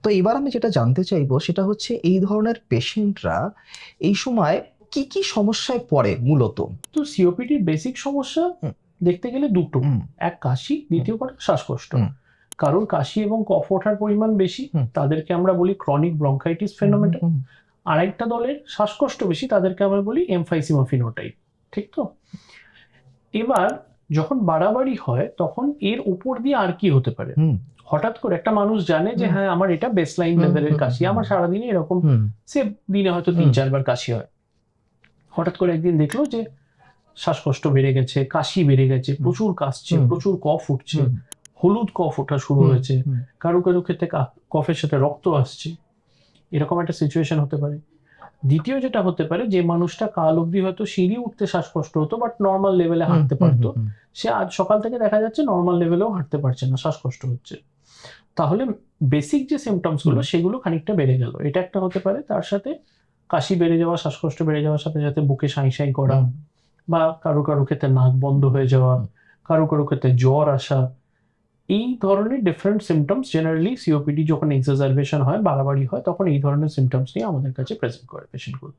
তো এবার আমি যেটা জানতে চাইবো সেটা হচ্ছে এই ধরনের পেশেন্টরা এই সময় কি কি সমস্যায় পড়ে মূলত? তো সিওপিডির বেসিক সমস্যা হুম, দেখতে গেলে দুটো। হুম, এক কাশি, দ্বিতীয় কথা শ্বাসকষ্ট। হুম, কারণ কাশি এবং কফ ওঠার পরিমাণ বেশি, হুম, তাদেরকে আমরা বলি ক্রনিক ব্রঙ্কাইটিস হুম, হুম, ফেনোমেনন। হুম, আরেকটা দলের শ্বাসকষ্ট বেশি, তাদেরকে আমরা বলি এমফাইসিমা ফিনোটাইপ। ঠিক তো? এবার যখন বাড়াবাড়ি হয় তখন এর উপর দিয়ে আর কি হতে পারে? হুম, হঠাৎ করে একটা মানুষ জানে যে হুম, হ্যাঁ আমার এটা বেসলাইন হুম, লেভেলের হুম, কাশি, হুম, আমার সারাদিনে এরকম, হুম, সে দিনে হয়তো হুম, 3-4 বার কাশি হয়। হঠাৎ করে একদিন দেখলো যে শ্বাসকষ্ট বেড়ে গেছে, কাশি বেড়ে গেছে, প্রচুর কাশছে, হুম, প্রচুর কফ উঠছে, হুম, হলুদ কফ ওঠা শুরু হুম, হয়েছে, হুম, কারো কারো ক্ষেত্রে কফের সাথে রক্ত আসছে, এরকম একটা সিচুয়েশন হতে পারে। দ্বিতীয় যেটা হতে পারে, যে মানুষটা কাল অবধি হয়তো সিঁড়ি উঠতে শ্বাসকষ্ট হতো বাট নর্মাল লেভেলে হুম, হাঁটতে হুম, পারতো, হুম, সে আজ সকাল থেকে দেখা যাচ্ছে নর্মাল লেভেলেও হাঁটতে পারছে না, শ্বাসকষ্ট হচ্ছে। তাহলে বেসিক যে সিমটমস গুলো হুম, সেগুলো খানিকটা বেড়ে গেল, এটা একটা হতে পারে। তার সাথে কাশি বেড়ে যাওয়া, শ্বাসকষ্ট বেড়ে যাওয়ার সাথে সাথে বুকে সাঁই সাঁই করা, হুম, বা কারো কারো ক্ষেত্রে নাক বন্ধ হয়ে যাওয়া, হুম। কারো কারো ক্ষেত্রে জ্বর আসা, এই ধরনের ডিফারেন্ট সিমটমস জেনারেলি সিওপিডি যখন এক্সাজারবেশন হয়, বাড়াবাড়ি হয়, তখন এই ধরনের সিমটমস নিয়ে আমাদের কাছে প্রেজেন্ট করে পেশেন্টগুলো।